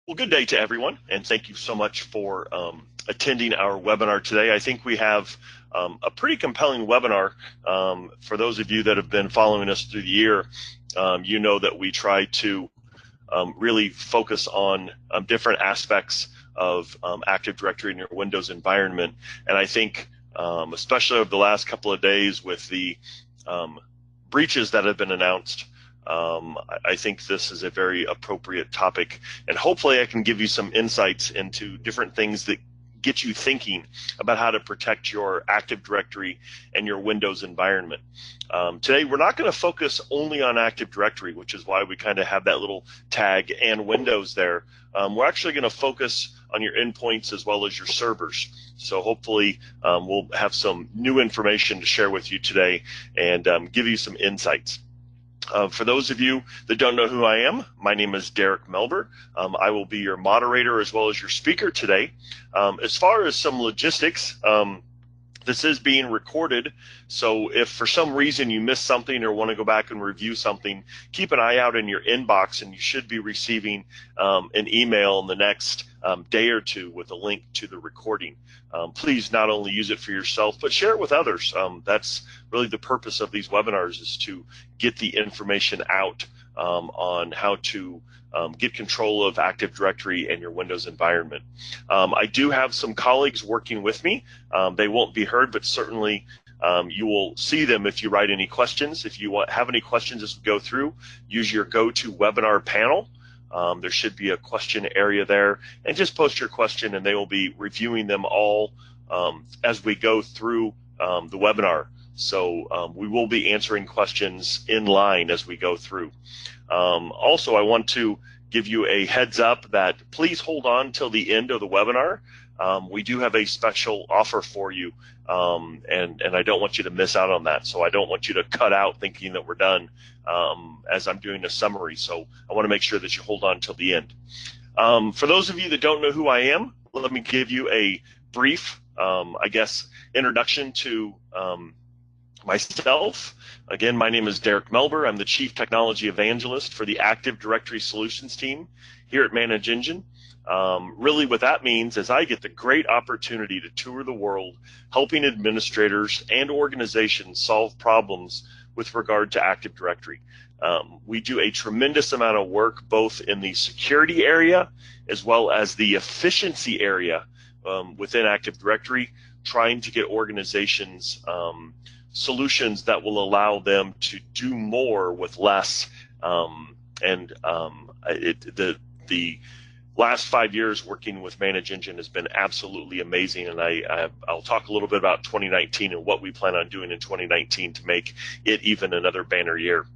Well, good day to everyone, and thank you so much for attending our webinar today. I think we have a pretty compelling webinar. For those of you that have been following us through the year, you know that we try to really focus on different aspects of Active Directory in your Windows environment. And I think, especially over the last couple of days with the breaches that have been announced, I think this is a very appropriate topic, and hopefully I can give you some insights into different things that get you thinking about how to protect your Active Directory and your Windows environment. Today we're not going to focus only on Active Directory, which is why we kind of have that little tag and Windows there. We're actually going to focus on your endpoints as well as your servers. So hopefully we'll have some new information to share with you today and give you some insights. For those of you that don't know who I am, my name is Derek Melber. I will be your moderator as well as your speaker today. As far as some logistics, this is being recorded, so if for some reason you missed something or want to go back and review something, keep an eye out in your inbox, and you should be receiving an email in the next day or two with a link to the recording. Please not only use it for yourself, but share it with others. That's really the purpose of these webinars, is to get the information out on how to get control of Active Directory and your Windows environment. I do have some colleagues working with me. They won't be heard, but certainly you will see them if you write any questions. If you have any questions as we go through, use your GoToWebinar panel. There should be a question area there, and just post your question, and they will be reviewing them all as we go through the webinar. So we will be answering questions in line as we go through. Also, I want to give you a heads up that please hold on till the end of the webinar. We do have a special offer for you, and I don't want you to miss out on that. So I don't want you to cut out thinking that we're done as I'm doing a summary. So I want to make sure that you hold on till the end. For those of you that don't know who I am, let me give you a brief, I guess, introduction to myself. Again, my name is Derek Melber. I'm the Chief Technology Evangelist for the Active Directory Solutions team here at ManageEngine. Really what that means is I get the great opportunity to tour the world helping administrators and organizations solve problems with regard to Active Directory. We do a tremendous amount of work both in the security area as well as the efficiency area within Active Directory, trying to get organizations solutions that will allow them to do more with less. The last 5 years working with ManageEngine has been absolutely amazing, and I'll talk a little bit about 2019 and what we plan on doing in 2019 to make it even another banner year.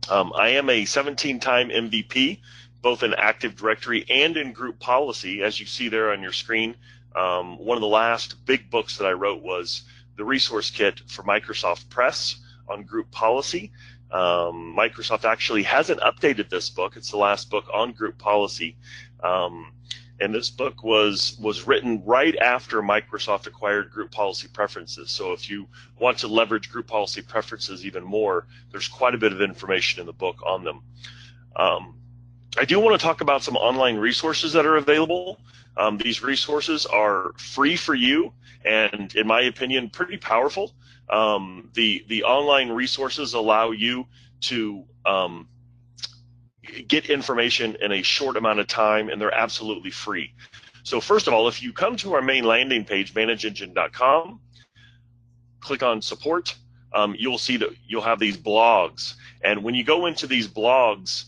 I am a 17-time MVP, both in Active Directory and in group policy, as you see there on your screen. One of the last big books that I wrote was the resource kit for Microsoft Press on group policy. Microsoft actually hasn't updated this book. It's the last book on group policy. And this book was written right after Microsoft acquired group policy preferences. So if you want to leverage group policy preferences even more, there's quite a bit of information in the book on them. I do want to talk about some online resources that are available. These resources are free for you, and in my opinion, pretty powerful. The online resources allow you to get information in a short amount of time, and they're absolutely free. So first of all, if you come to our main landing page, ManageEngine.com, click on support, you'll see that you'll have these blogs. And when you go into these blogs,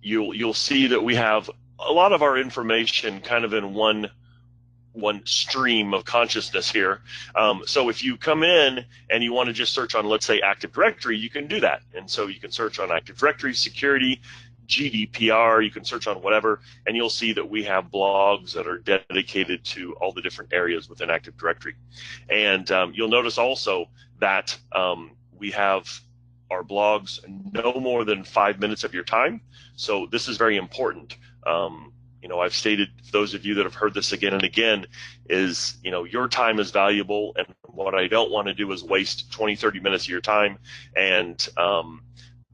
you'll see that we have a lot of our information kind of in one stream of consciousness here. So if you come in and you want to just search on, let's say, Active Directory, you can do that. And so you can search on Active Directory, security, GDPR, you can search on whatever, and you'll see that we have blogs that are dedicated to all the different areas within Active Directory. And you'll notice also that we have our blogs no more than 5 minutes of your time. So this is very important. You know, I've stated, for those of you that have heard this again and again, is, you know, your time is valuable, and what I don't want to do is waste 20, 30 minutes of your time and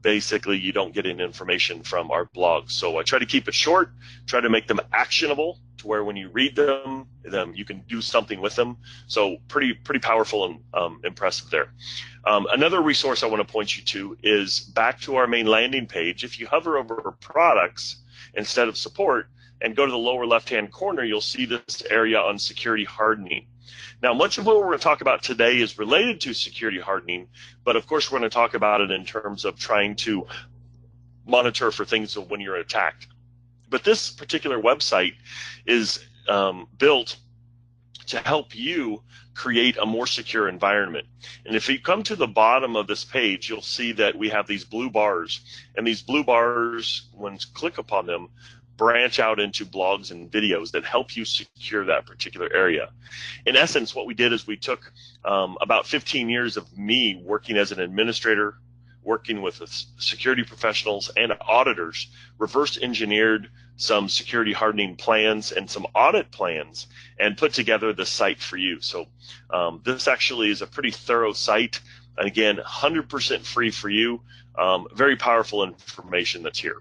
basically you don't get any information from our blogs. So I try to keep it short, try to make them actionable to where when you read them you can do something with them. So pretty powerful and impressive there. Another resource I want to point you to is back to our main landing page. If you hover over products instead of support and go to the lower left-hand corner, you'll see this area on security hardening. Now, much of what we're going to talk about today is related to security hardening, but of course we're going to talk about it in terms of trying to monitor for things when you're attacked. But this particular website is built to help you create a more secure environment. And if you come to the bottom of this page, you'll see that we have these blue bars, and these blue bars, when you click upon them, branch out into blogs and videos that help you secure that particular area. In essence, what we did is we took about 15 years of me working as an administrator, working with security professionals and auditors, reverse engineered some security hardening plans and some audit plans, and put together the site for you. So this actually is a pretty thorough site. And again, 100% free for you. Very powerful information that's here.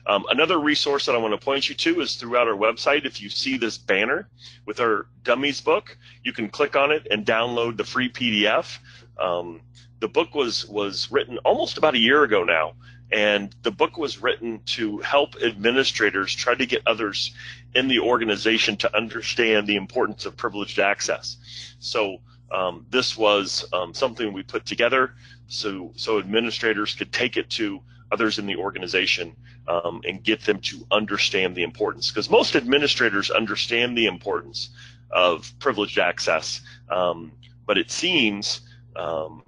Another resource that I want to point you to is throughout our website. If you see this banner with our dummies book, you can click on it and download the free PDF. The book was written almost about a year ago now, and the book was written to help administrators try to get others in the organization to understand the importance of privileged access. So this was something we put together so administrators could take it to others in the organization and get them to understand the importance. Because most administrators understand the importance of privileged access, but it seems,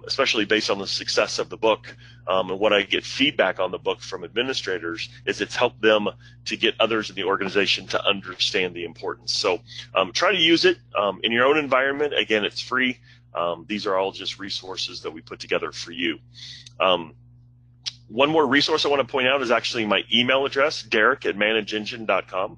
especially based on the success of the book and what I get feedback on the book from administrators, is it's helped them to get others in the organization to understand the importance. So try to use it in your own environment. Again, it's free. These are all just resources that we put together for you. One more resource I want to point out is actually my email address, derek@manageengine.com.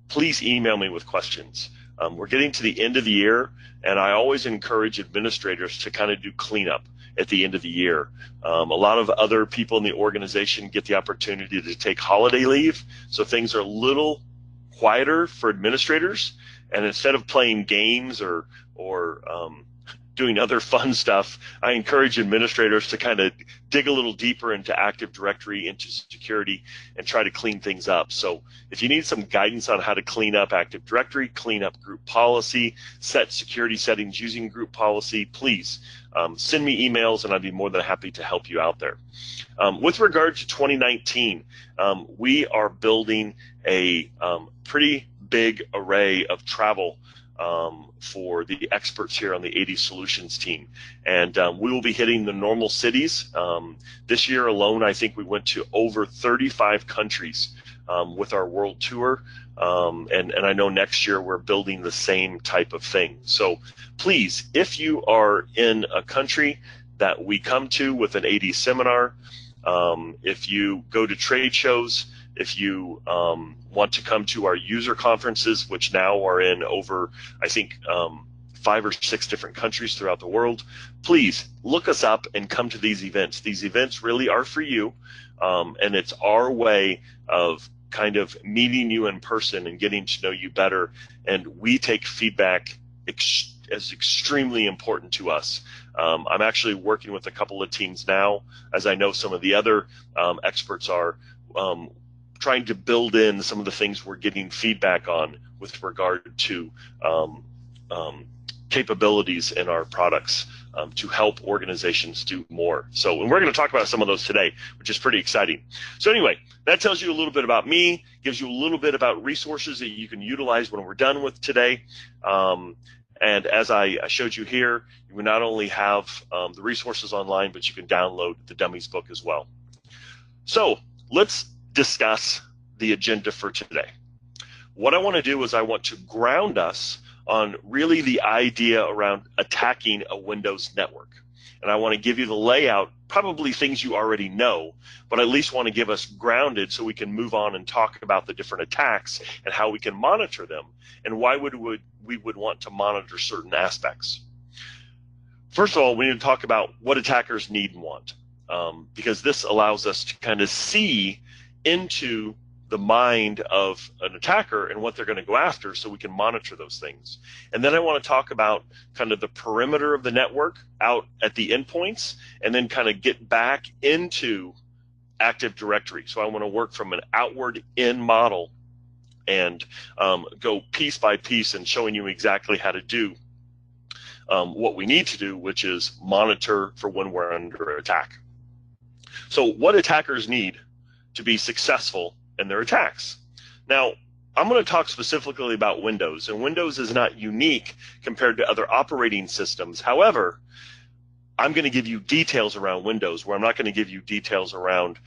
Please email me with questions. We're getting to the end of the year, and I always encourage administrators to kind of do cleanup at the end of the year. A lot of other people in the organization get the opportunity to take holiday leave, so things are a little quieter for administrators. And instead of playing games or doing other fun stuff, I encourage administrators to kind of dig a little deeper into Active Directory, into security, and try to clean things up. So if you need some guidance on how to clean up Active Directory, clean up group policy, set security settings using group policy, please send me emails, and I'd be more than happy to help you out there. With regard to 2019, we are building a pretty big array of travel for the experts here on the AD Solutions team. And we will be hitting the normal cities. This year alone, I think we went to over 35 countries with our world tour. And I know next year we're building the same type of thing. So please, if you are in a country that we come to with an AD seminar, if you go to trade shows, if you want to come to our user conferences, which now are in over, I think, 5 or 6 different countries throughout the world, please look us up and come to these events. These events really are for you, and it's our way of kind of meeting you in person and getting to know you better. And we take feedback as extremely important to us. I'm actually working with a couple of teams now, as I know some of the other experts are, trying to build in some of the things we're getting feedback on with regard to capabilities in our products to help organizations do more. So, and we're going to talk about some of those today, which is pretty exciting. So anyway, that tells you a little bit about me, gives you a little bit about resources that you can utilize when we're done with today. And as I showed you here, you not only have the resources online, but you can download the Dummies book as well. So let's discuss the agenda for today. What I want to do is I want to ground us on really the idea around attacking a Windows network. And I want to give you the layout, probably things you already know, but at least want to give us grounded so we can move on and talk about the different attacks and how we can monitor them and why we would want to monitor certain aspects. First of all, we need to talk about what attackers need and want. because this allows us to kind of see into the mind of an attacker and what they're going to go after, so we can monitor those things. And then I want to talk about kind of the perimeter of the network out at the endpoints, and then kind of get back into Active Directory. So I want to work from an outward in model and go piece by piece and showing you exactly how to do what we need to do, which is monitor for when we're under attack. So what attackers need to be successful in their attacks. Now, I'm going to talk specifically about Windows, and Windows is not unique compared to other operating systems. However, I'm going to give you details around Windows, where I'm not going to give you details around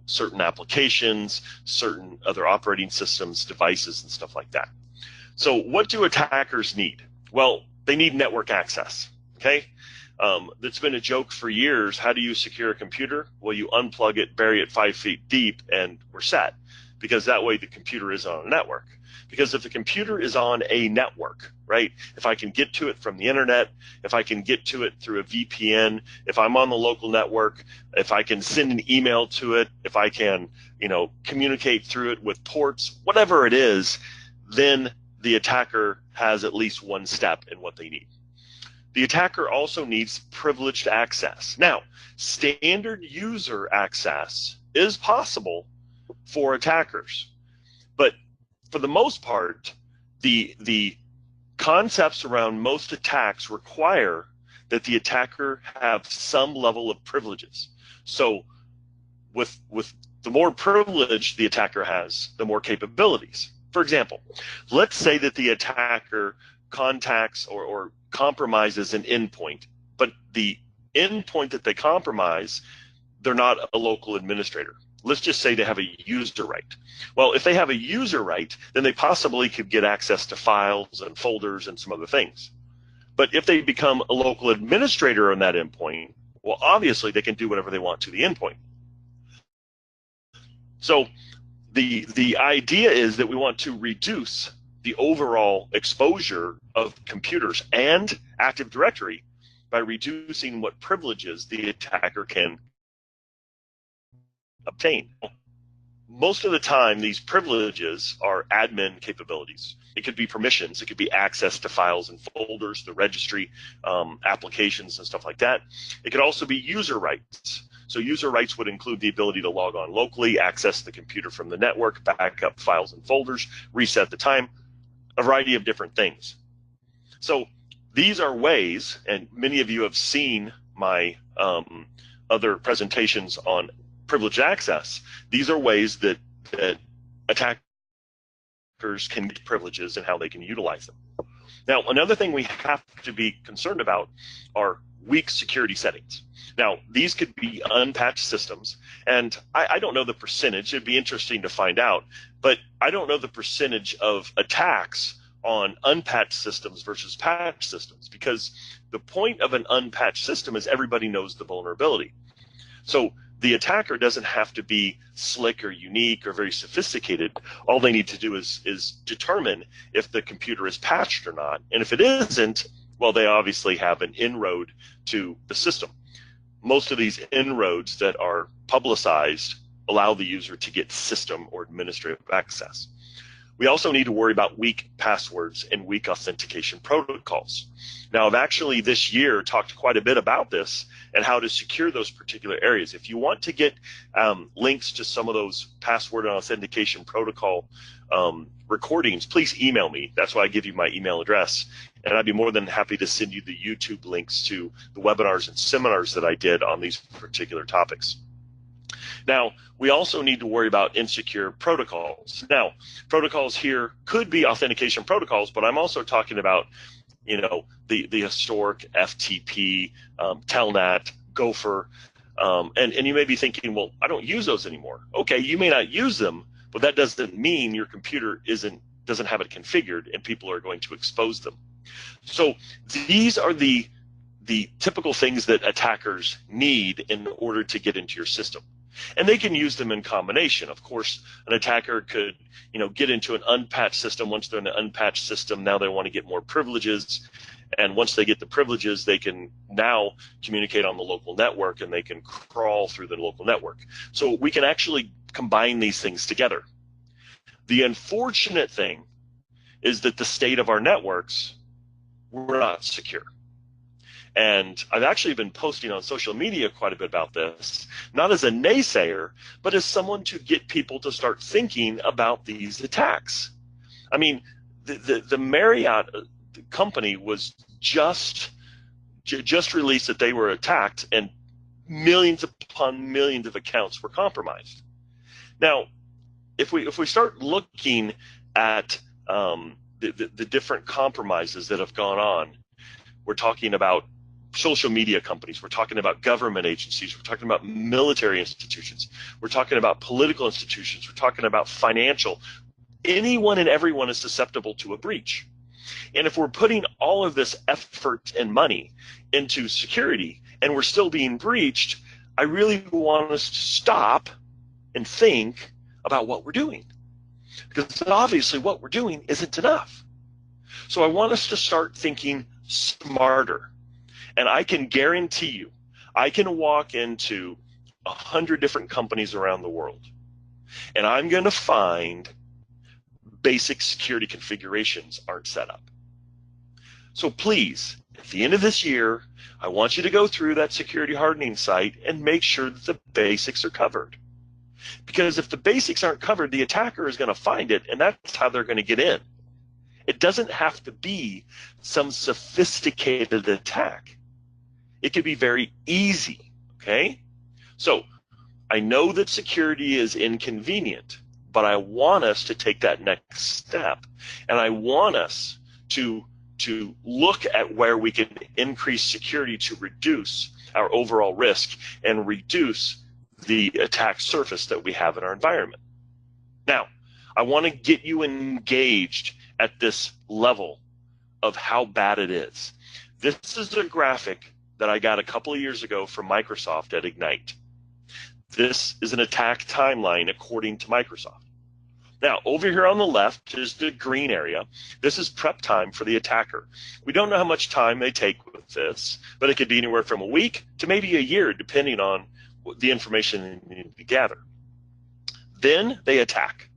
certain applications, certain other operating systems, devices, and stuff like that. So what do attackers need? Well, they need network access, okay? That's been a joke for years. How do you secure a computer? Well, you unplug it, bury it 5 feet deep, and we're set, because that way the computer is on a network. Because if the computer is on a network, right, if I can get to it from the internet, if I can get to it through a VPN, if I'm on the local network, if I can send an email to it, if I can, communicate through it with ports, whatever it is, then the attacker has at least one step in what they need. The attacker also needs privileged access. Now, standard user access is possible for attackers, but for the most part, the concepts around most attacks require that the attacker have some level of privileges. So with the more privilege the attacker has, the more capabilities. For example, let's say that the attacker contacts or compromises an endpoint, but the endpoint that they compromise, they're not a local administrator. Let's just say they have a user right. Well, if they have a user right, then they possibly could get access to files and folders and some other things. But if they become a local administrator on that endpoint, well, obviously they can do whatever they want to the endpoint. So the idea is that we want to reduce the overall exposure of computers and Active Directory by reducing what privileges the attacker can obtain. Most of the time, these privileges are admin capabilities. It could be permissions. It could be access to files and folders, the registry, applications and stuff like that. It could also be user rights. So user rights would include the ability to log on locally, access the computer from the network, back up files and folders, reset the time, a variety of different things. So these are ways, and many of you have seen my other presentations on privileged access. These are ways that attackers can get privileges and how they can utilize them. Now, another thing we have to be concerned about are weak security settings. Now, these could be unpatched systems, and I don't know the percentage. It'd be interesting to find out, but I don't know the percentage of attacks on unpatched systems versus patched systems, because the point of an unpatched system is everybody knows the vulnerability. So the attacker doesn't have to be slick or unique or very sophisticated. All they need to do is determine if the computer is patched or not. And if it isn't, well, they obviously have an inroad to the system. Most of these inroads that are publicized allow the user to get system or administrative access. We also need to worry about weak passwords and weak authentication protocols. Now, I've actually this year talked quite a bit about this and how to secure those particular areas. If you want to get links to some of those password and authentication protocol recordings, please email me. That's why I give you my email address. And I'd be more than happy to send you the YouTube links to the webinars and seminars that I did on these particular topics. Now, we also need to worry about insecure protocols. Now, protocols here could be authentication protocols, but I'm also talking about, the historic FTP, Telnet, Gopher, and you may be thinking, well, I don't use those anymore. Okay, you may not use them, but that doesn't mean your computer doesn't have it configured and people are going to expose them. So these are the typical things that attackers need in order to get into your system. And they can use them in combination. Of course, an attacker could, get into an unpatched system. Once they're in an unpatched system, now they want to get more privileges. And once they get the privileges, they can now communicate on the local network, and they can crawl through the local network. So we can actually combine these things together. The unfortunate thing is that the state of our networks were not secure. And I've actually been posting on social media quite a bit about this, not as a naysayer, but as someone to get people to start thinking about these attacks. I mean, the Marriott company was just released that they were attacked, and millions upon millions of accounts were compromised. Now, if we start looking at the different compromises that have gone on, we're talking about social media companies, we're talking about government agencies, we're talking about military institutions, we're talking about political institutions, we're talking about financial. Anyone and everyone is susceptible to a breach. And if we're putting all of this effort and money into security and we're still being breached, I really want us to stop and think about what we're doing. Because obviously what we're doing isn't enough. So I want us to start thinking smarter. And I can guarantee you, I can walk into 100 different companies around the world, and I'm going to find basic security configurations aren't set up. So please, at the end of this year, I want you to go through that security hardening site and make sure that the basics are covered. Because if the basics aren't covered, the attacker is going to find it, and that's how they're going to get in. It doesn't have to be some sophisticated attack. It could be very easy, okay? So I know that security is inconvenient, but I want us to take that next step, and I want us to look at where we can increase security to reduce our overall risk and reduce the attack surface that we have in our environment. Now, I want to get you engaged at this level of how bad it is. This is a graphic that I got a couple of years ago from Microsoft at Ignite. This is an attack timeline according to Microsoft. Now, over here on the left is the green area. This is prep time for the attacker. We don't know how much time they take with this, but it could be anywhere from a week to maybe a year, depending on the information they need to gather. Then they attack.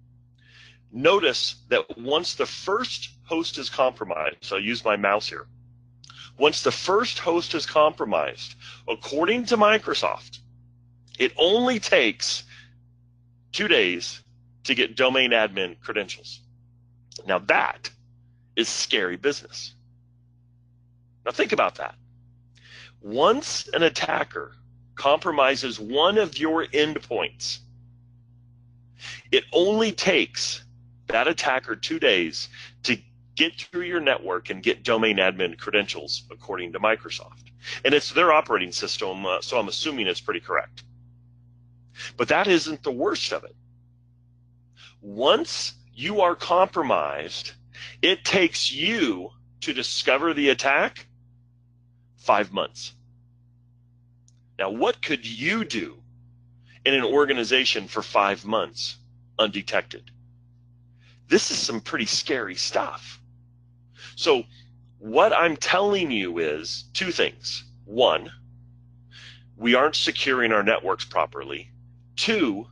Notice that once the first host is compromised, so I'll use my mouse here. Once the first host is compromised, according to Microsoft, it only takes 2 days to get domain admin credentials. Now that is scary business. Now think about that. Once an attacker compromises one of your endpoints, it only takes that attacker 2 days to get through your network and get domain admin credentials, according to Microsoft. And it's their operating system, so I'm assuming it's pretty correct. But that isn't the worst of it. Once you are compromised, it takes you to discover the attack 5 months. Now, what could you do in an organization for 5 months undetected? This is some pretty scary stuff. So what I'm telling you is 2 things. 1, we aren't securing our networks properly. 2,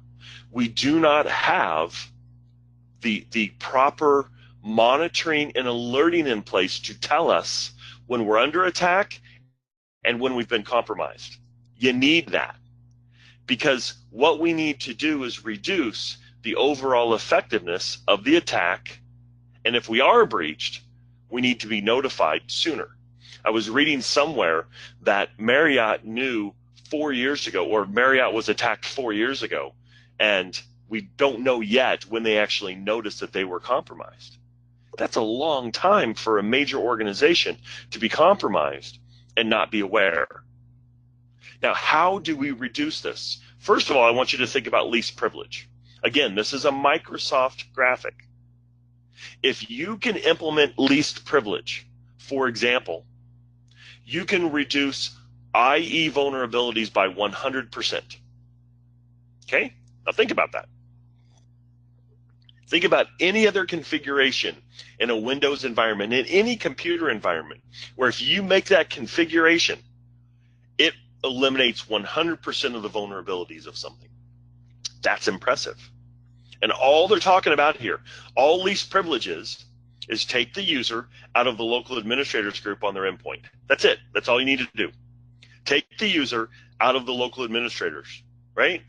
we do not have the proper monitoring and alerting in place to tell us when we're under attack and when we've been compromised. You need that, because what we need to do is reduce the overall effectiveness of the attack, and if we are breached, we need to be notified sooner. I was reading somewhere that Marriott knew 4 years ago, or Marriott was attacked 4 years ago, and we don't know yet when they actually noticed that they were compromised. That's a long time for a major organization to be compromised and not be aware. Now, how do we reduce this? First of all, I want you to think about least privilege. Again, this is a Microsoft graphic. If you can implement least privilege, for example, you can reduce IE vulnerabilities by 100%. Okay? Now think about that. Think about any other configuration in a Windows environment, in any computer environment, where if you make that configuration, it eliminates 100% of the vulnerabilities of something. That's impressive. And all they're talking about here, all least privileges, is take the user out of the local administrators group on their endpoint. That's it. That's all you need to do. Take the user out of the local administrators, right?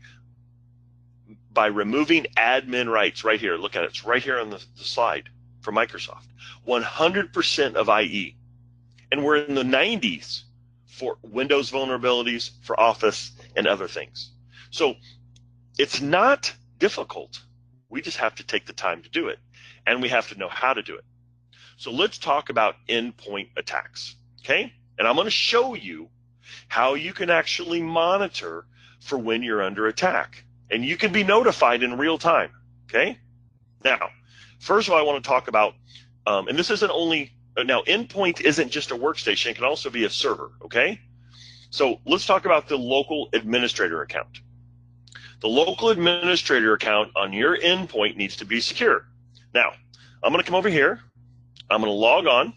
By removing admin rights right here. Look at it. It's right here on the slide for Microsoft. 100% of IE. And we're in the 90s for Windows vulnerabilities, for Office, and other things. So it's not difficult. We just have to take the time to do it, and we have to know how to do it. So let's talk about endpoint attacks, okay? And I'm going to show you how you can actually monitor for when you're under attack, and you can be notified in real time, okay? Now, first of all, I want to talk about, and this isn't only, now endpoint isn't just a workstation, it can also be a server, okay? So let's talk about the local administrator account. The local administrator account on your endpoint needs to be secure. Now, I'm going to come over here. I'm going to log on.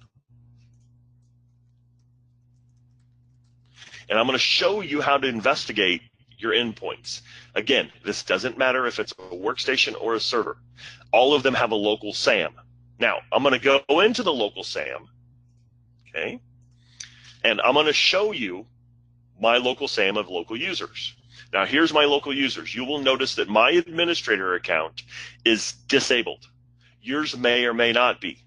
And I'm going to show you how to investigate your endpoints. Again, this doesn't matter if it's a workstation or a server. All of them have a local SAM. Now, I'm going to go into the local SAM, okay? And I'm going to show you my local SAM of local users. Now, here's my local users. You will notice that my administrator account is disabled. Yours may or may not be.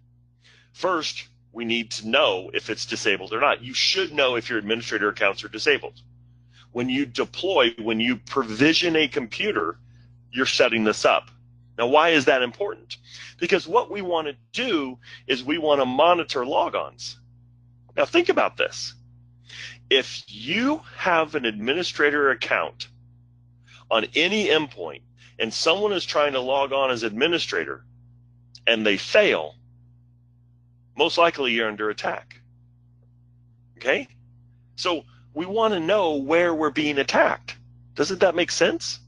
First, we need to know if it's disabled or not. You should know if your administrator accounts are disabled. When you deploy, when you provision a computer, you're setting this up. Now, why is that important? Because what we want to do is we want to monitor logons. Now, think about this. If you have an administrator account on any endpoint and someone is trying to log on as administrator and they fail, most likely you're under attack, okay? So we want to know where we're being attacked. Doesn't that make sense?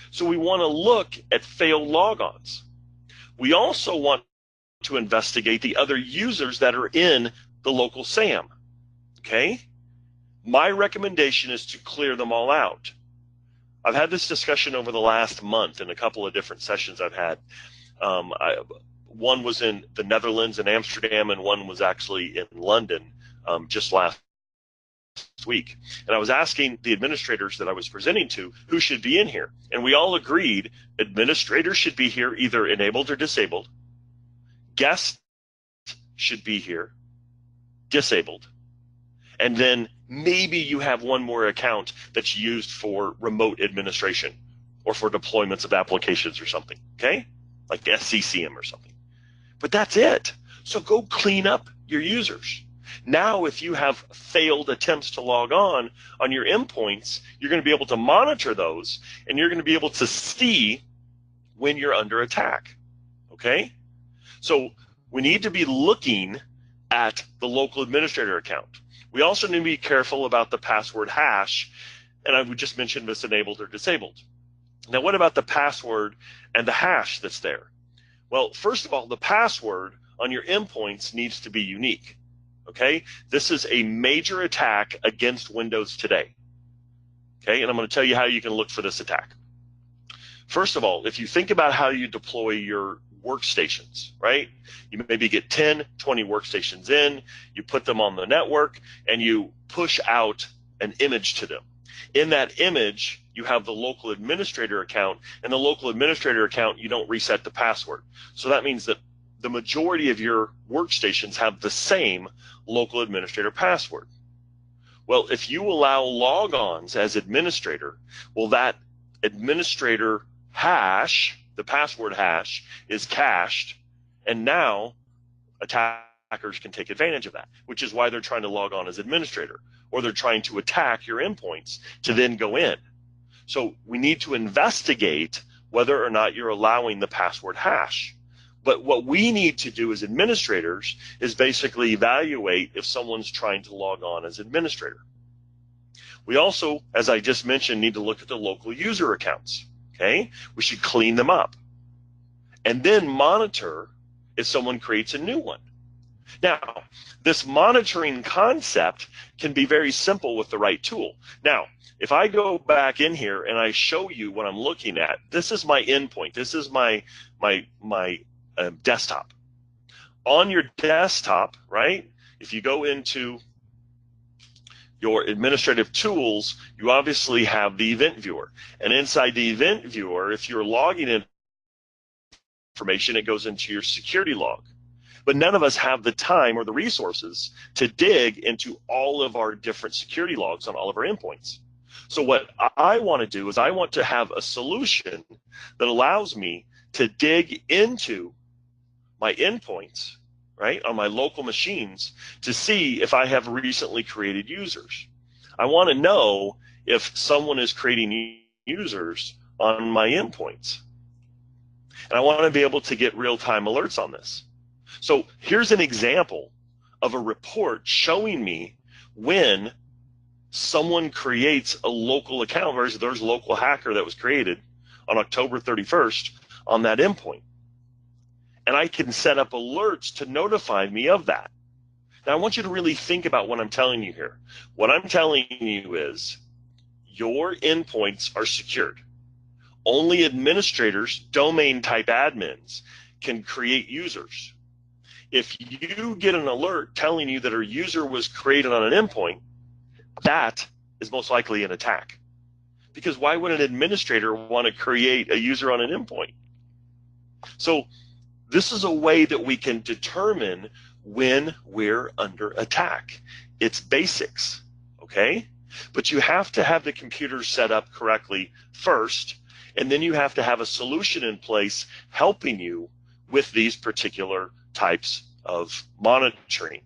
So we want to look at failed logons. We also want to investigate the other users that are in the local SAM, okay? My recommendation is to clear them all out. I've had this discussion over the last month in a couple of different sessions I've had. One was in the Netherlands in Amsterdam, and one was actually in London just last week. And I was asking the administrators that I was presenting to who should be in here. And we all agreed administrators should be here either enabled or disabled. Guests should be here, disabled. And then maybe you have one more account that's used for remote administration or for deployments of applications or something, okay? Like the SCCM or something. But that's it. So go clean up your users. Now, if you have failed attempts to log on your endpoints, you're going to be able to monitor those, and you're going to be able to see when you're under attack, okay? So we need to be looking at the local administrator account. We also need to be careful about the password hash, and I would just mention if it's enabled or disabled. Now, what about the password and the hash that's there? Well, first of all, the password on your endpoints needs to be unique, okay? This is a major attack against Windows today, okay? And I'm going to tell you how you can look for this attack. First of all, if you think about how you deploy your workstations, right? You maybe get 10, 20 workstations in, you put them on the network, and you push out an image to them. In that image, you have the local administrator account, and the local administrator account, you don't reset the password. So that means that the majority of your workstations have the same local administrator password. Well, if you allow logons as administrator, well, that administrator hash, the password hash, is cached, and now attackers can take advantage of that, which is why they're trying to log on as administrator, or they're trying to attack your endpoints to then go in. So we need to investigate whether or not you're allowing the password hash. But what we need to do as administrators is basically evaluate if someone's trying to log on as administrator. We also, as I just mentioned, need to look at the local user accounts, okay? We should clean them up. and then monitor if someone creates a new one. Now, this monitoring concept can be very simple with the right tool. Now, if I go back in here and I show you what I'm looking at, this is my endpoint. This is my desktop. On your desktop, right, if you go into your administrative tools, you obviously have the event viewer. And inside the event viewer, if you're logging in information, it goes into your security log. But none of us have the time or the resources to dig into all of our different security logs on all of our endpoints. So what I want to do is I want to have a solution that allows me to dig into my endpoints, right, on my local machines to see if I have recently created users. I want to know if someone is creating users on my endpoints. And I want to be able to get real-time alerts on this. So here's an example of a report showing me when someone creates a local account, or there's a local hacker that was created on October 31st on that endpoint. And I can set up alerts to notify me of that. Now, I want you to really think about what I'm telling you here. What I'm telling you is your endpoints are secured. Only administrators, domain type admins, can create users. If you get an alert telling you that a user was created on an endpoint, that is most likely an attack. Because why would an administrator want to create a user on an endpoint? So this is a way that we can determine when we're under attack. It's basics, okay? But you have to have the computer set up correctly first, and then you have to have a solution in place helping you with these particular types of monitoring.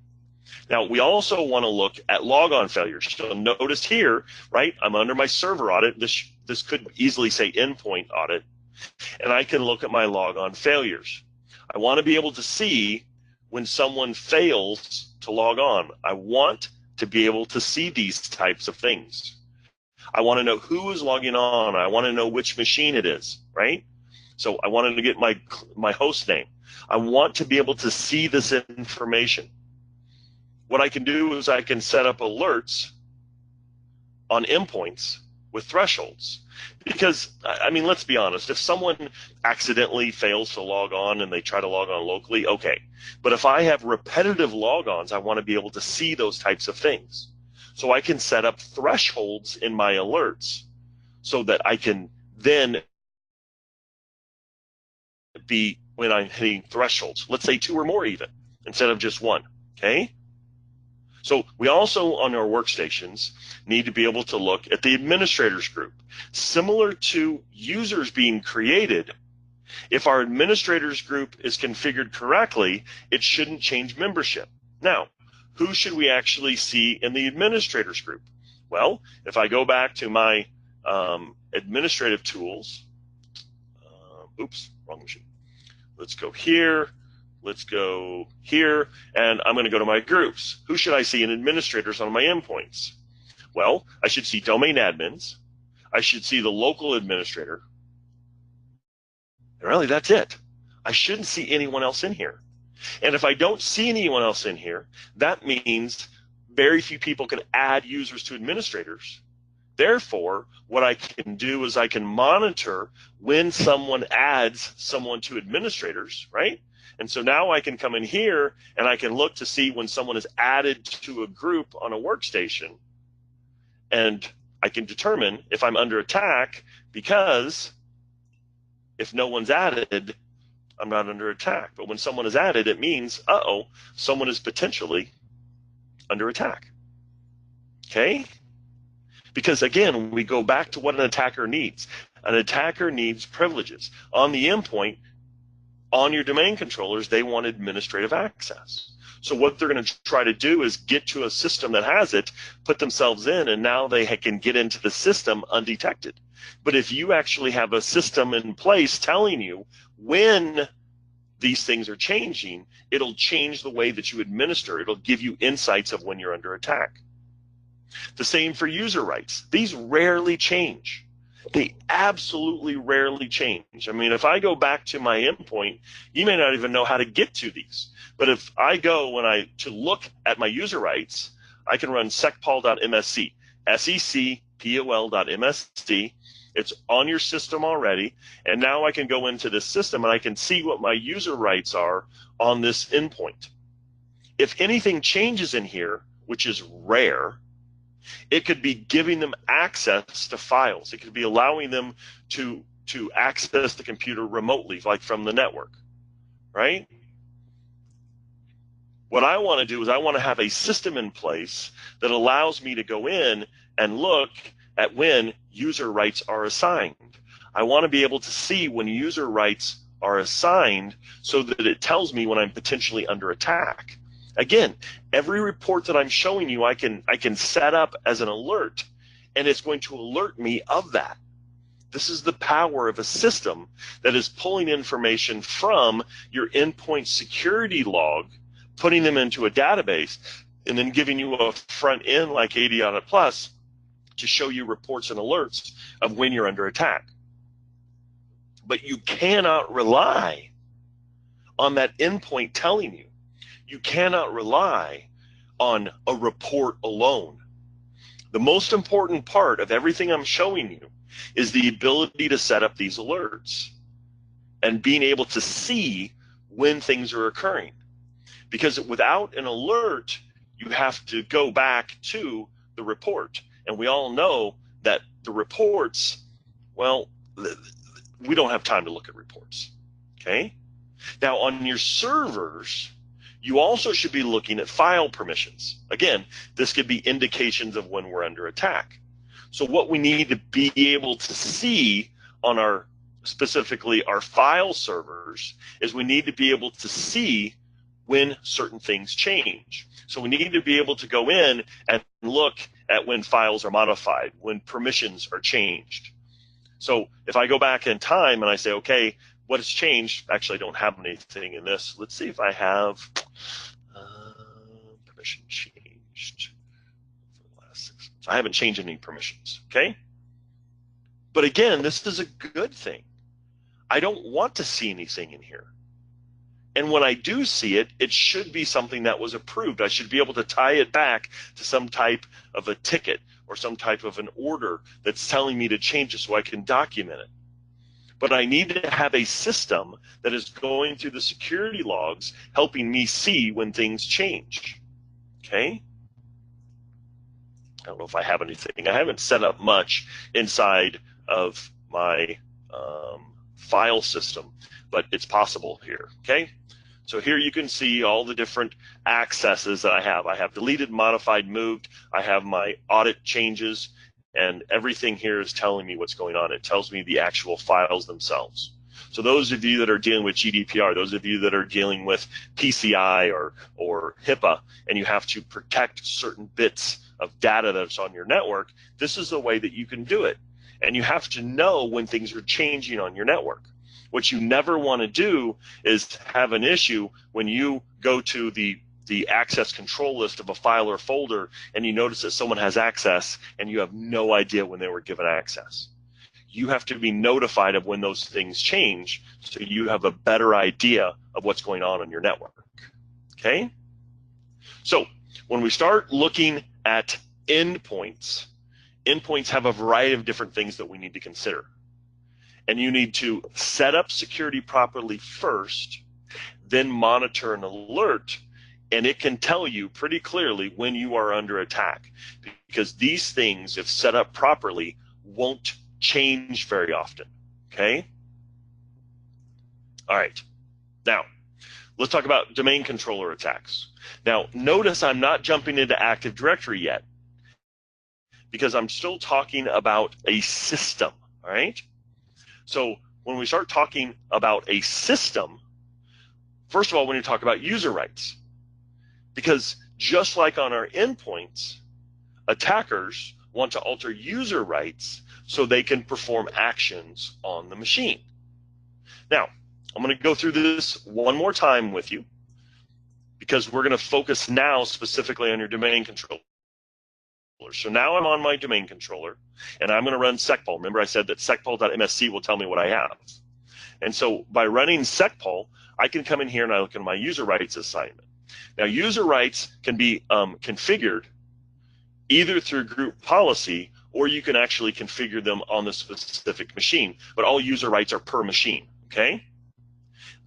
Now, we also want to look at logon failures. So notice here, right, I'm under my server audit. This could easily say endpoint audit, and I can look at my logon failures. I want to be able to see when someone fails to log on. I want to be able to see these types of things. I want to know who is logging on. I want to know which machine it is, right? So I wanted to get my host name. I want to be able to see this information. What I can do is I can set up alerts on endpoints with thresholds. Because, I mean, let's be honest, if someone accidentally fails to log on and they try to log on locally, okay. But if I have repetitive logons, I want to be able to see those types of things. So I can set up thresholds in my alerts so that I can then be, when I'm hitting thresholds, let's say 2 or more even, instead of just 1, okay? So we also, on our workstations, need to be able to look at the administrators group. Similar to users being created, if our administrators group is configured correctly, it shouldn't change membership. Now, who should we actually see in the administrators group? Well, if I go back to my administrative tools, oops, wrong machine. Let's go here. Let's go here, and I'm going to go to my groups. Who should I see in administrators on my endpoints? Well, I should see domain admins. I should see the local administrator. And really, that's it. I shouldn't see anyone else in here. And if I don't see anyone else in here, that means very few people can add users to administrators. Therefore, what I can do is I can monitor when someone adds someone to administrators, right? And so now I can come in here and I can look to see when someone is added to a group on a workstation. And I can determine if I'm under attack, because if no one's added, I'm not under attack. But when someone is added, it means, uh-oh, someone is potentially under attack. Okay? Because again, we go back to what an attacker needs. An attacker needs privileges. On the endpoint, on your domain controllers, they want administrative access. So what they're going to try to do is get to a system that has it, put themselves in, and now they can get into the system undetected. But if you actually have a system in place telling you when these things are changing, it'll change the way that you administer. It'll give you insights of when you're under attack. The same for user rights. These rarely change. They absolutely rarely change. I mean, if I go back to my endpoint, you may not even know how to get to these. But if I go to look at my user rights, I can run secpol.msc, secpol.msc. It's on your system already. And now I can go into this system and I can see what my user rights are on this endpoint. If anything changes in here, which is rare, it could be giving them access to files. It could be allowing them to access the computer remotely, like from the network, right? What I want to do is I want to have a system in place that allows me to go in and look at when user rights are assigned. I want to be able to see when user rights are assigned so that it tells me when I'm potentially under attack. Again, every report that I'm showing you, I can set up as an alert, and it's going to alert me of that. This is the power of a system that is pulling information from your endpoint security log, putting them into a database, and then giving you a front end like AD Audit Plus to show you reports and alerts of when you're under attack. But you cannot rely on that endpoint telling you. You cannot rely on a report alone. The most important part of everything I'm showing you is the ability to set up these alerts and being able to see when things are occurring. Because without an alert, you have to go back to the report. And we all know that the reports, well, we don't have time to look at reports, okay? Now, on your servers, you also should be looking at file permissions. Again, this could be indications of when we're under attack. So what we need to be able to see on specifically our file servers is we need to be able to see when certain things change. So we need to be able to go in and look at when files are modified, when permissions are changed. So if I go back in time and I say, okay, what has changed? Actually, I don't have anything in this. Let's see if I have permission changed for the last 6 months. I haven't changed any permissions, okay? But again, this is a good thing. I don't want to see anything in here. And when I do see it, it should be something that was approved. I should be able to tie it back to some type of a ticket or some type of an order that's telling me to change it so I can document it. But I need to have a system that is going through the security logs, helping me see when things change, okay? I don't know if I have anything. I haven't set up much inside of my file system, but it's possible here, okay? So here you can see all the different accesses that I have. I have deleted, modified, moved. I have my audit changes, and everything here is telling me what's going on. It tells me the actual files themselves. So those of you that are dealing with GDPR, those of you that are dealing with PCI or HIPAA, and you have to protect certain bits of data that's on your network, this is the way that you can do it. And you have to know when things are changing on your network. What you never want to do is have an issue when you go to the access control list of a file or folder and you notice that someone has access and you have no idea when they were given access. You have to be notified of when those things change so you have a better idea of what's going on your network, okay? So when we start looking at endpoints, endpoints have a variety of different things that we need to consider. And you need to set up security properly first, then monitor and alert, and it can tell you pretty clearly when you are under attack, because these things, if set up properly, won't change very often, okay? All right, now let's talk about domain controller attacks. Now notice I'm not jumping into Active Directory yet because I'm still talking about a system, all right? So when we start talking about a system, first of all, we need to talk about user rights, because just like on our endpoints, attackers want to alter user rights so they can perform actions on the machine. Now, I'm going to go through this one more time with you because we're going to focus now specifically on your domain controller. So now I'm on my domain controller, and I'm going to run secpol. Remember I said that secpol.msc will tell me what I have. And so by running secpol, I can come in here and I look at my user rights assignment. Now, user rights can be configured either through group policy, or you can actually configure them on the specific machine. But all user rights are per machine, okay?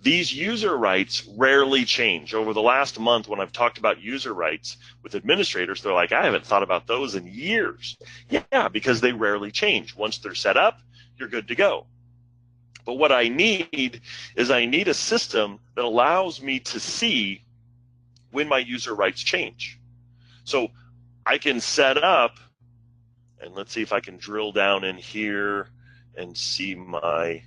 These user rights rarely change. Over the last month, when I've talked about user rights with administrators, they're like, I haven't thought about those in years. Yeah, because they rarely change. Once they're set up, you're good to go. But what I need is I need a system that allows me to see when my user rights change. So I can set up, and let's see if I can drill down in here and see my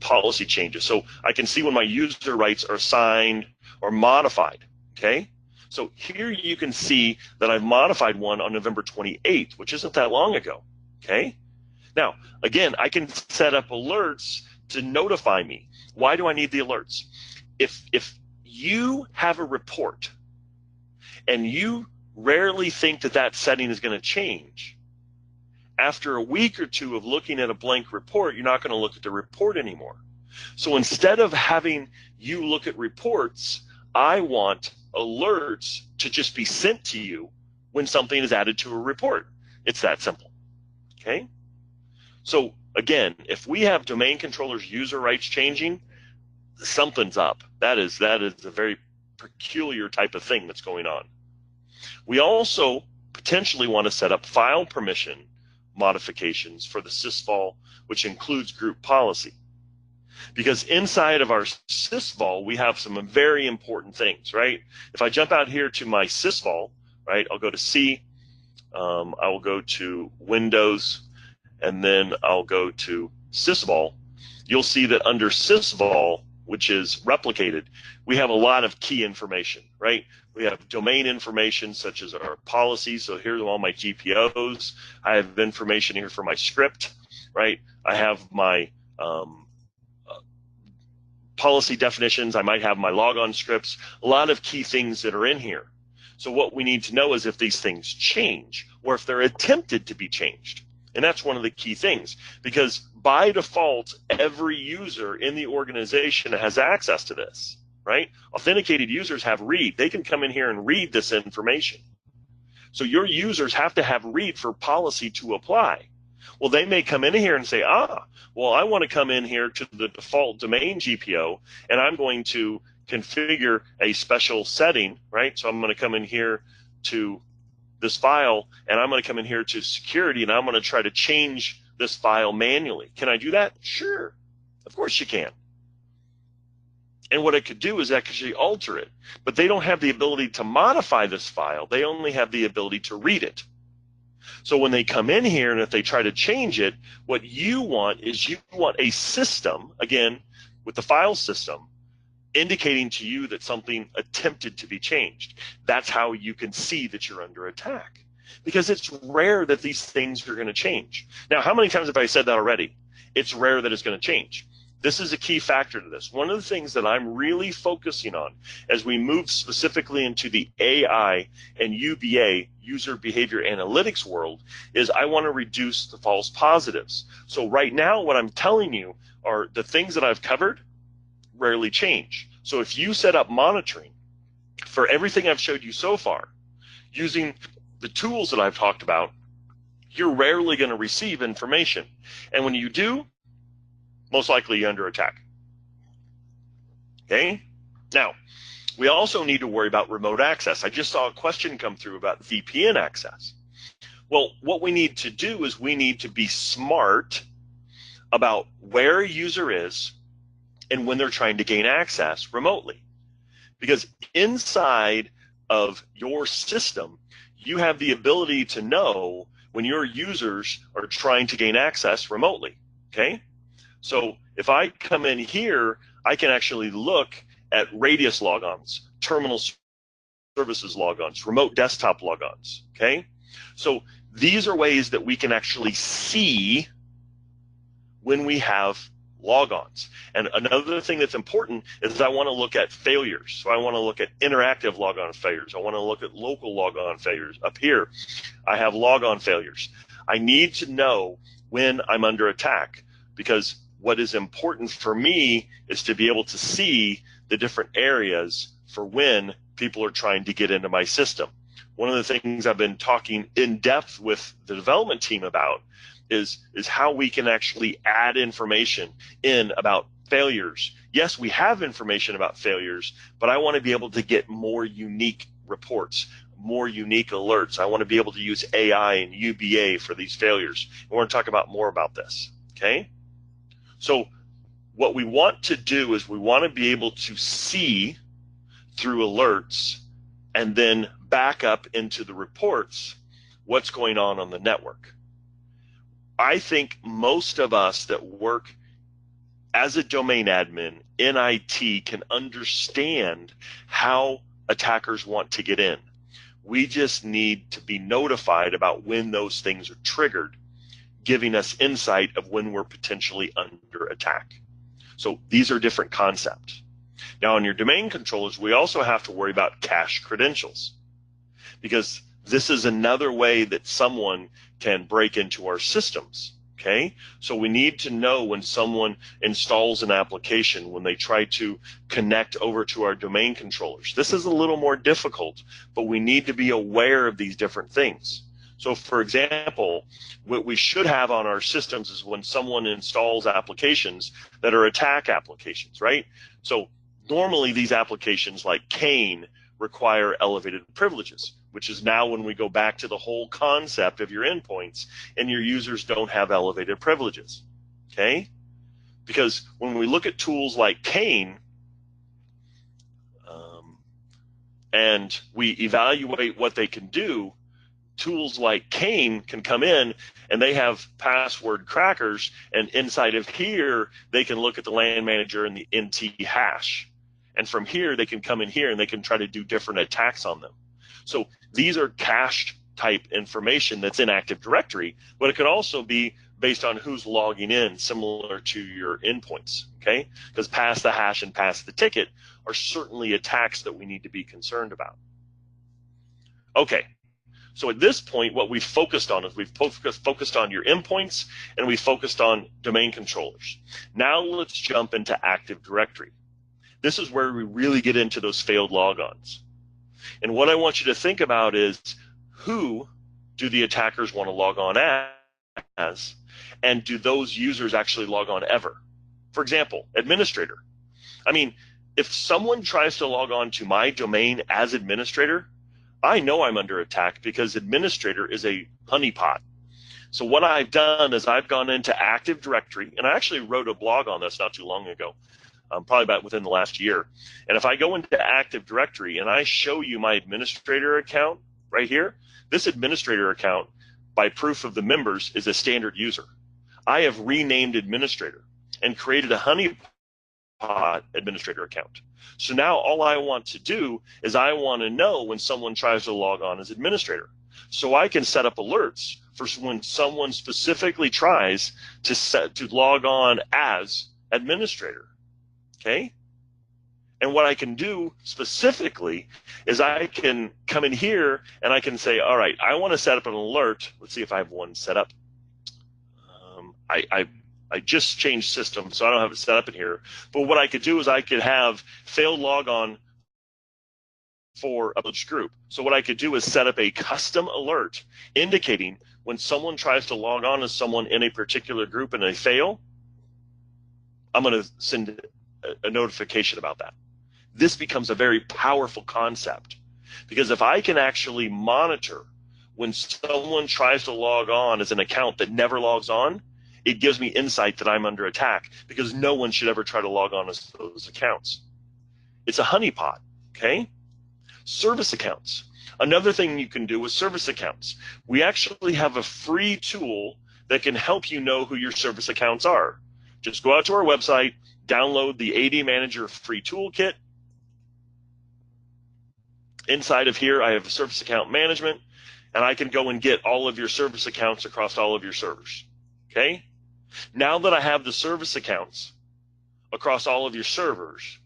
policy changes. So I can see when my user rights are signed or modified, okay? So here you can see that I've modified one on November 28th, which isn't that long ago, okay? Now, again, I can set up alerts to notify me. Why do I need the alerts? If you have a report and you rarely think that that setting is going to change, after a week or two of looking at a blank report, you're not going to look at the report anymore. So instead of having you look at reports, I want alerts to just be sent to you when something is added to a report. It's that simple, okay? So again, if we have domain controllers' user rights changing, something's up. That is a very peculiar type of thing that's going on. We also potentially want to set up file permission modifications for the sysvol, which includes group policy. Because inside of our sysvol, we have some very important things, right? If I jump out here to my sysvol, right, I'll go to C, I will go to Windows, and then I'll go to sysvol. You'll see that under sysvol, which is replicated, we have a lot of key information, right? We have domain information such as our policies. So here's all my GPOs. I have information here for my script, right? I have my policy definitions. I might have my logon scripts, a lot of key things that are in here. So what we need to know is if these things change or if they're attempted to be changed. And that's one of the key things, because by default, every user in the organization has access to this, right? Authenticated users have read. They can come in here and read this information. So your users have to have read for policy to apply. Well, they may come in here and say, well, I want to come in here to the default domain GPO, and I'm going to configure a special setting, right? So I'm going to come in here to this file, and I'm going to come in here to security, and I'm going to try to change this file manually. Can I do that? Sure. Of course you can. And what it could do is actually alter it. But they don't have the ability to modify this file. They only have the ability to read it. So when they come in here and if they try to change it, what you want is you want a system, again, with the file system, indicating to you that something attempted to be changed. That's how you can see that you're under attack, because it's rare that these things are going to change. Now, how many times have I said that already? It's rare that it's going to change. This is a key factor to this. One of the things that I'm really focusing on as we move specifically into the AI and UBA, user behavior analytics world, is I want to reduce the false positives. So right now, what I'm telling you are the things that I've covered rarely change. So if you set up monitoring for everything I've showed you so far, using the tools that I've talked about, you're rarely going to receive information. And when you do, most likely you're under attack. Okay? Now, we also need to worry about remote access. I just saw a question come through about VPN access. Well, what we need to do is we need to be smart about where a user is and when they're trying to gain access remotely. Because inside of your system, you have the ability to know when your users are trying to gain access remotely, okay? So if I come in here, I can actually look at radius logons, terminal services logons, remote desktop logons, okay? So these are ways that we can actually see when we have logons. And another thing that's important is I want to look at failures. So I want to look at interactive logon failures. I want to look at local logon failures. Up here, I have logon failures. I need to know when I'm under attack, because what is important for me is to be able to see the different areas for when people are trying to get into my system. One of the things I've been talking in depth with the development team about is how we can actually add information in about failures. Yes, we have information about failures, but I want to be able to get more unique reports, more unique alerts. I want to be able to use AI and UBA for these failures. And we're going to talk about more about this, okay? So what we want to do is we want to be able to see through alerts and then back up into the reports what's going on the network. I think most of us that work as a domain admin in IT can understand how attackers want to get in. We just need to be notified about when those things are triggered, giving us insight of when we're potentially under attack. So these are different concepts. Now, on your domain controllers, we also have to worry about cache credentials, because this is another way that someone can break into our systems, okay? So we need to know when someone installs an application, when they try to connect over to our domain controllers. This is a little more difficult, but we need to be aware of these different things. So, for example, what we should have on our systems is when someone installs applications that are attack applications, right? So normally these applications like Kane require elevated privileges, which is now when we go back to the whole concept of your endpoints and your users don't have elevated privileges, okay? Because when we look at tools like Kane and we evaluate what they can do, tools like Kane can come in and they have password crackers, and inside of here they can look at the LAN manager and the NT hash. And from here they can come in here and they can try to do different attacks on them. So these are cached type information that's in Active Directory, but it can also be based on who's logging in, similar to your endpoints, okay? Because pass the hash and pass the ticket are certainly attacks that we need to be concerned about. Okay, so at this point, what we've focused on is we've focused on your endpoints and we focused on domain controllers. Now let's jump into Active Directory. This is where we really get into those failed logons. And what I want you to think about is, who do the attackers want to log on as, and do those users actually log on ever? For example, administrator. I mean, if someone tries to log on to my domain as administrator, I know I'm under attack because administrator is a honeypot. So what I've done is I've gone into Active Directory, and I actually wrote a blog on this not too long ago, probably about within the last year. And if I go into Active Directory and I show you my administrator account right here, this administrator account, by proof of the members, is a standard user. I have renamed administrator and created a honeypot administrator account. So now all I want to do is I want to know when someone tries to log on as administrator. So I can set up alerts for when someone specifically tries to log on as administrator. Okay? And what I can do specifically is I can come in here and I can say, all right, I want to set up an alert. Let's see if I have one set up. I just changed systems, so I don't have it set up in here. But what I could do is I could have failed logon for a group. So what I could do is set up a custom alert indicating when someone tries to log on as someone in a particular group and they fail, I'm going to send a notification about that. This becomes a very powerful concept, because if I can actually monitor when someone tries to log on as an account that never logs on, it gives me insight that I'm under attack, because no one should ever try to log on as those accounts. It's a honeypot, okay? Service accounts. Another thing you can do with service accounts, we actually have a free tool that can help you know who your service accounts are. Just go out to our website, download the AD Manager free toolkit. Inside of here, I have service account management, and I can go and get all of your service accounts across all of your servers, okay? Now that I have the service accounts across all of your servers,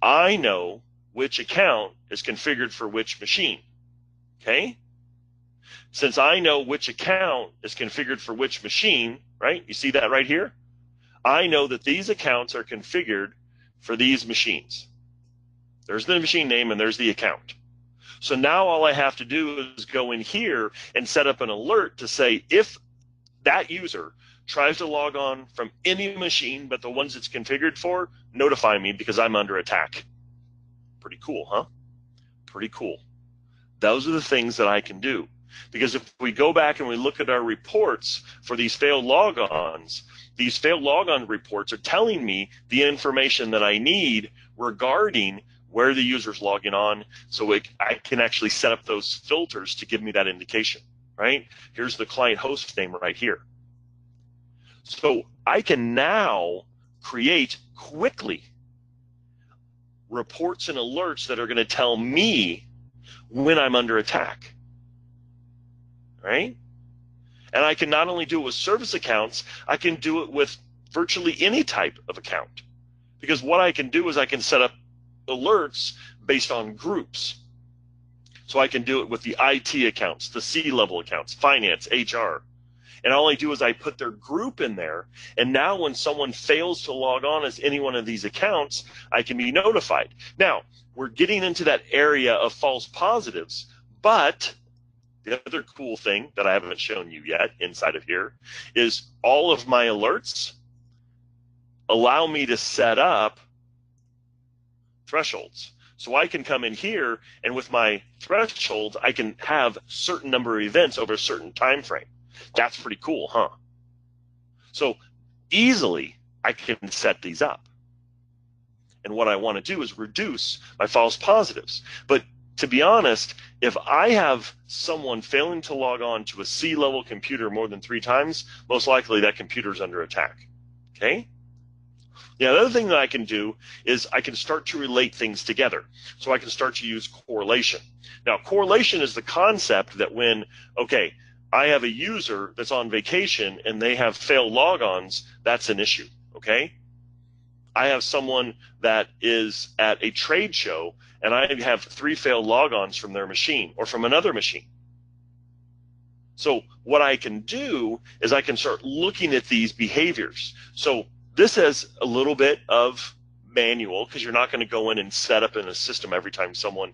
I know which account is configured for which machine, okay? Since I know which account is configured for which machine, right? You see that right here? I know that these accounts are configured for these machines. There's the machine name and there's the account. So now all I have to do is go in here and set up an alert to say if that user tries to log on from any machine but the ones it's configured for, notify me because I'm under attack. Pretty cool, huh? Pretty cool. Those are the things that I can do. Because if we go back and we look at our reports for these failed logons, these failed logon reports are telling me the information that I need regarding where the user's logging on, so I can actually set up those filters to give me that indication, right? Here's the client host name right here. So I can now create quickly reports and alerts that are going to tell me when I'm under attack, right? And I can not only do it with service accounts, I can do it with virtually any type of account. Because what I can do is I can set up alerts based on groups. So I can do it with the IT accounts, the C-level accounts, finance, HR. And all I do is I put their group in there, and now when someone fails to log on as any one of these accounts, I can be notified. Now, we're getting into that area of false positives, but the other cool thing that I haven't shown you yet inside of here is all of my alerts allow me to set up thresholds. So I can come in here, and with my thresholds, I can have a certain number of events over a certain time frame. That's pretty cool, huh? So easily I can set these up. And what I want to do is reduce my false positives. But to be honest, if I have someone failing to log on to a C-level computer more than 3 times, most likely that computer is under attack, okay? Now, the other thing that I can do is I can start to relate things together. So I can start to use correlation. Now, correlation is the concept that when, okay, I have a user that's on vacation and they have failed logons, that's an issue, okay? I have someone that is at a trade show and I have 3 failed logons from their machine or from another machine. So what I can do is I can start looking at these behaviors. So this has a little bit of manual because you're not going to go in and set up in a system every time someone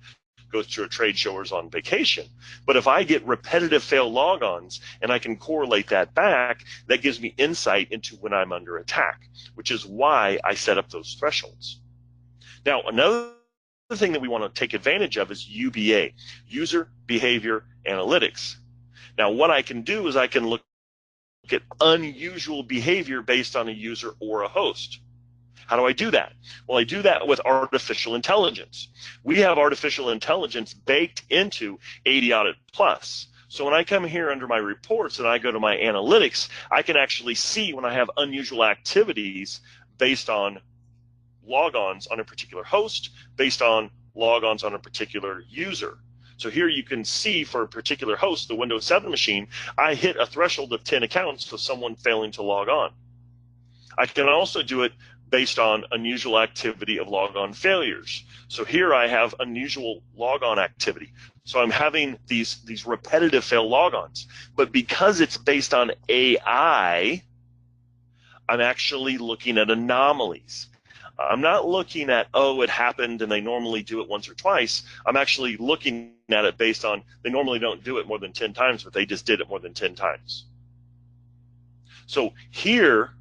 goes to a trade show or is on vacation. But if I get repetitive failed logons and I can correlate that back, that gives me insight into when I'm under attack, which is why I set up those thresholds. Now, another thing that we want to take advantage of is UBA, User Behavior Analytics. Now, what I can do is I can look at unusual behavior based on a user or a host. How do I do that? Well, I do that with artificial intelligence. We have artificial intelligence baked into AD Audit Plus. So when I come here under my reports and I go to my analytics, I can actually see when I have unusual activities based on logons on a particular host, based on logons on a particular user. So here you can see for a particular host, the Windows 7 machine, I hit a threshold of 10 accounts for someone failing to log on. I can also do it based on unusual activity of logon failures. So here I have unusual logon activity. So I'm having these repetitive failed logons. But because it's based on AI, I'm actually looking at anomalies. I'm not looking at, oh, it happened and they normally do it once or twice. I'm actually looking at it based on they normally don't do it more than 10 times, but they just did it more than 10 times. So here,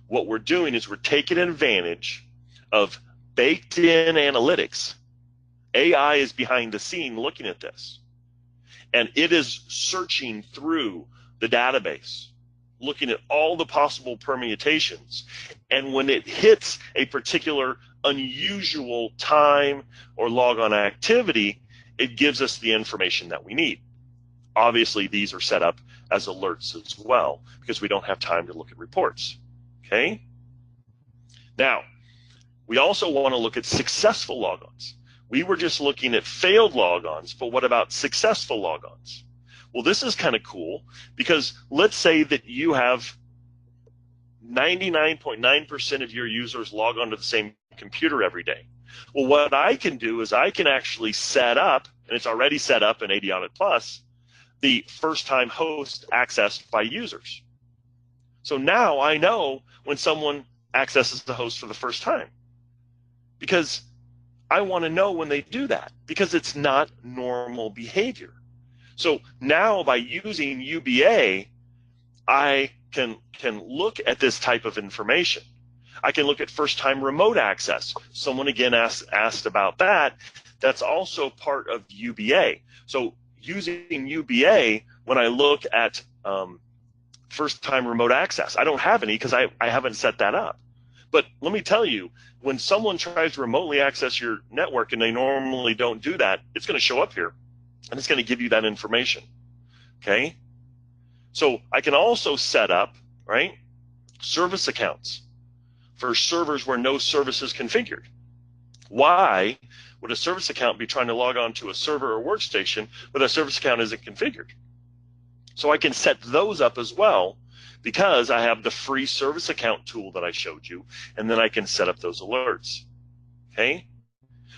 what we're doing is we're taking advantage of baked-in analytics. AI is behind the scene looking at this. And it is searching through the database, looking at all the possible permutations. And when it hits a particular unusual time or logon activity, it gives us the information that we need. Obviously, these are set up as alerts as well because we don't have time to look at reports. Okay? Now, we also want to look at successful logons. We were just looking at failed logons, but what about successful logons? Well, this is kind of cool because let's say that you have 99.9% of your users log onto the same computer every day. Well, what I can do is I can actually set up, and it's already set up in AD Audit Plus, the first-time host accessed by users. So now I know when someone accesses the host for the first time, because I want to know when they do that, because it's not normal behavior. So now by using UBA, I can look at this type of information. I can look at first-time remote access. Someone again asked about that. That's also part of UBA. So using UBA, when I look at first-time remote access, I don't have any because I haven't set that up. But let me tell you, when someone tries to remotely access your network and they normally don't do that, it's going to show up here, and it's going to give you that information, okay? So I can also set up, right, service accounts for servers where no service is configured. Why would a service account be trying to log on to a server or workstation where a service account isn't configured? So I can set those up as well because I have the free service account tool that I showed you, and then I can set up those alerts, okay?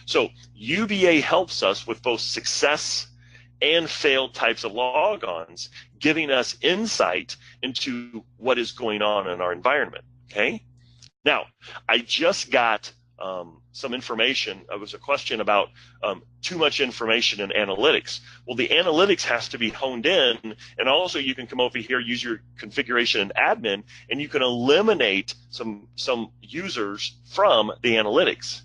So UBA helps us with both success and failed types of logons, giving us insight into what is going on in our environment, okay? Now, I just got some information. It was a question about too much information in analytics. Well, the analytics has to be honed in, and also you can come over here, use your configuration and admin, and you can eliminate some users from the analytics.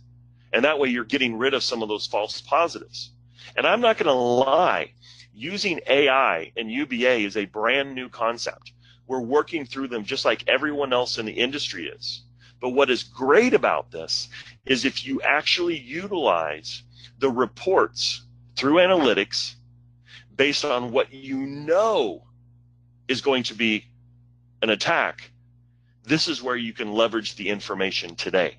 And that way you're getting rid of some of those false positives. And I'm not going to lie, using AI and UBA is a brand new concept. We're working through them just like everyone else in the industry is. But what is great about this is if you actually utilize the reports through analytics based on what you know is going to be an attack, this is where you can leverage the information today.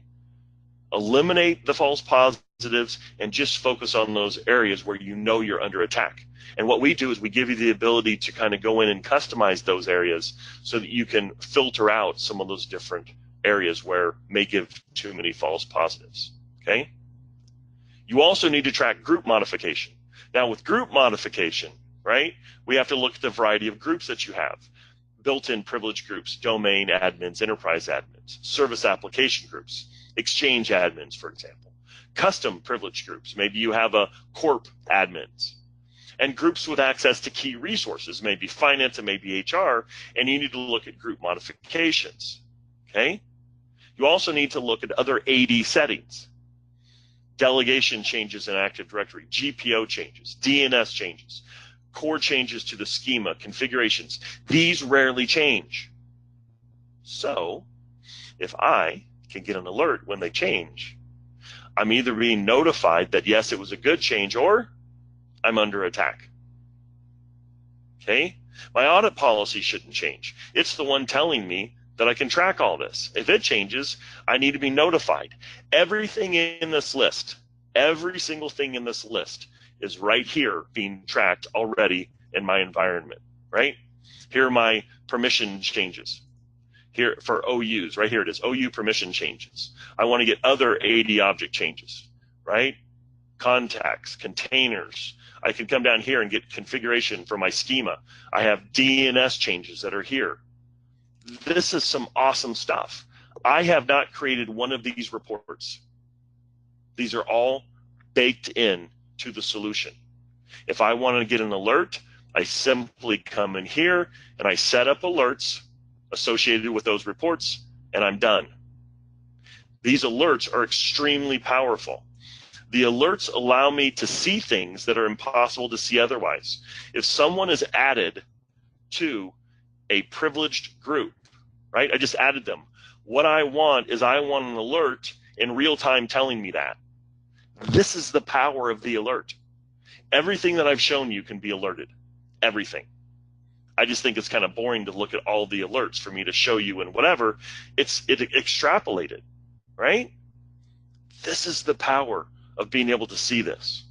Eliminate the false positives and just focus on those areas where you know you're under attack. And what we do is we give you the ability to kind of go in and customize those areas so that you can filter out some of those different areas where may give too many false positives, okay? You also need to track group modification. Now with group modification, right, we have to look at the variety of groups that you have. Built-in privilege groups, domain admins, enterprise admins, service application groups, exchange admins, for example. Custom privilege groups, maybe you have a corp admins. And groups with access to key resources, maybe finance and maybe HR, and you need to look at group modifications, okay? You also need to look at other AD settings, delegation changes in Active Directory, GPO changes, DNS changes, core changes to the schema, configurations. These rarely change. So if I can get an alert when they change, I'm either being notified that yes, it was a good change, or I'm under attack. Okay? My audit policy shouldn't change. It's the one telling me that I can track all this. If it changes, I need to be notified. Everything in this list, every single thing in this list is right here being tracked already in my environment, right? Here are my permission changes. Here for OUs, right here it is, OU permission changes. I want to get other AD object changes, right? Contacts, containers. I can come down here and get configuration for my schema. I have DNS changes that are here. This is some awesome stuff. I have not created one of these reports. These are all baked in to the solution. If I want to get an alert, I simply come in here and I set up alerts associated with those reports, and I'm done. These alerts are extremely powerful. The alerts allow me to see things that are impossible to see otherwise. If someone is added to a privileged group, right? I just added them. What I want is I want an alert in real time telling me that. This is the power of the alert. Everything that I've shown you can be alerted. Everything. I just think it's kind of boring to look at all the alerts for me to show you and whatever. It extrapolated, right? This is the power of being able to see this.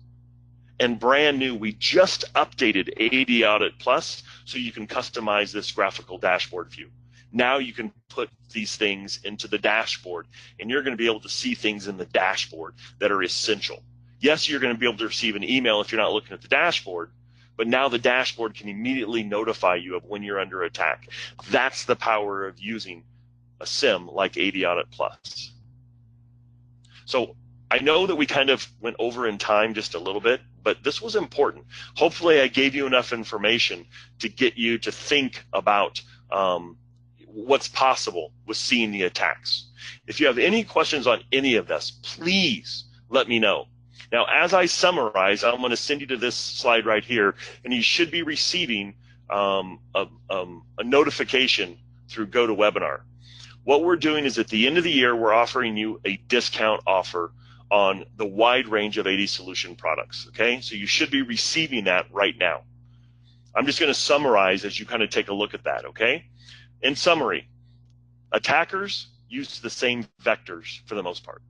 And brand new, we just updated AD Audit Plus so you can customize this graphical dashboard view. Now you can put these things into the dashboard, and you're going to be able to see things in the dashboard that are essential. Yes, you're going to be able to receive an email if you're not looking at the dashboard, but now the dashboard can immediately notify you of when you're under attack. That's the power of using a SIM like AD Audit Plus. So I know that we kind of went over in time just a little bit, but this was important. Hopefully I gave you enough information to get you to think about what's possible with seeing the attacks. If you have any questions on any of this, please let me know. Now, as I summarize, I'm going to send you to this slide right here, and you should be receiving a notification through GoToWebinar. What we're doing is at the end of the year, we're offering you a discount offer on the wide range of AD Solution products, okay? So you should be receiving that right now. I'm just going to summarize as you kind of take a look at that, okay? In summary, attackers use the same vectors for the most part.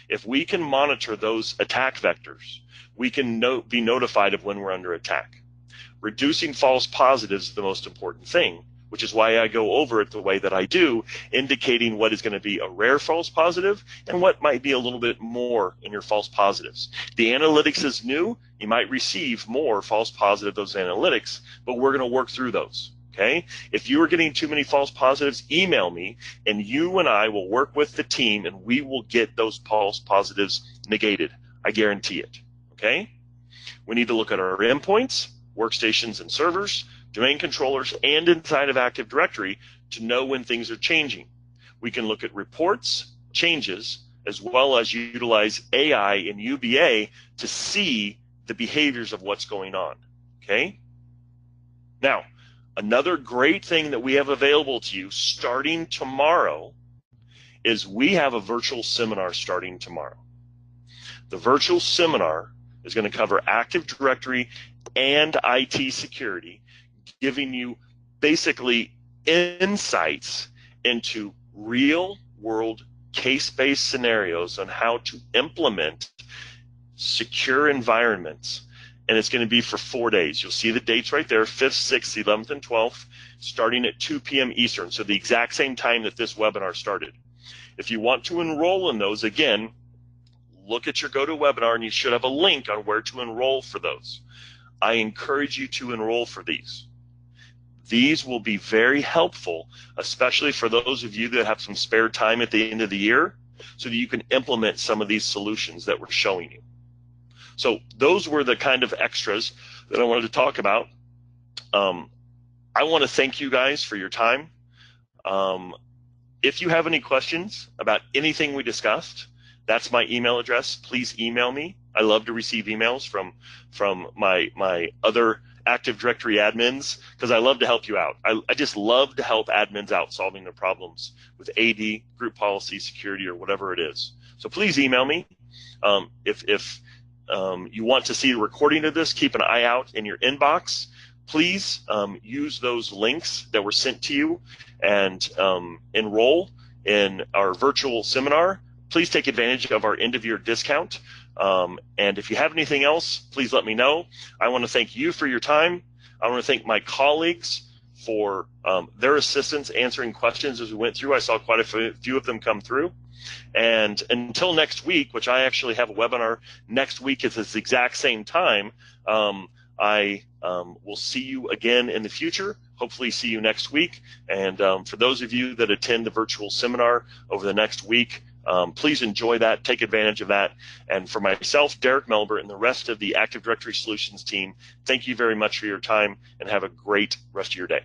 If we can monitor those attack vectors, we can be notified of when we're under attack. Reducing false positives is the most important thing, which is why I go over it the way that I do, indicating what is going to be a rare false positive and what might be a little bit more in your false positives. The analytics is new. You might receive more false positive those analytics, but we're going to work through those. Okay? If you are getting too many false positives, email me, and you and I will work with the team, and we will get those false positives negated. I guarantee it. Okay? We need to look at our endpoints, workstations and servers, domain controllers, and inside of Active Directory to know when things are changing. We can look at reports, changes, as well as utilize AI and UBA to see the behaviors of what's going on. Okay? Now, another great thing that we have available to you starting tomorrow is we have a virtual seminar starting tomorrow. The virtual seminar is going to cover Active Directory and IT security, giving you basically insights into real-world case-based scenarios on how to implement secure environments. And it's going to be for 4 days. You'll see the dates right there, 5th, 6th, 11th, and 12th, starting at 2 p.m. Eastern, so the exact same time that this webinar started. If you want to enroll in those, again, look at your GoToWebinar, and you should have a link on where to enroll for those. I encourage you to enroll for these. These will be very helpful, especially for those of you that have some spare time at the end of the year, so that you can implement some of these solutions that we're showing you. So those were the kind of extras that I wanted to talk about. I want to thank you guys for your time. If you have any questions about anything we discussed, that's my email address. Please email me. I love to receive emails from my other Active Directory admins because I love to help you out. I just love to help admins out solving their problems with AD, group policy, security, or whatever it is. So please email me. If you want to see a recording of this, keep an eye out in your inbox. Please use those links that were sent to you and enroll in our virtual seminar. Please take advantage of our end-of-year discount. And if you have anything else, please let me know. I want to thank you for your time. I want to thank my colleagues for their assistance answering questions as we went through. I saw quite a few of them come through. And until next week, which I actually have a webinar next week at this exact same time, I will see you again in the future. Hopefully see you next week. And for those of you that attend the virtual seminar over the next week, please enjoy that, take advantage of that. And for myself, Derek Melber, and the rest of the Active Directory Solutions team, thank you very much for your time and have a great rest of your day.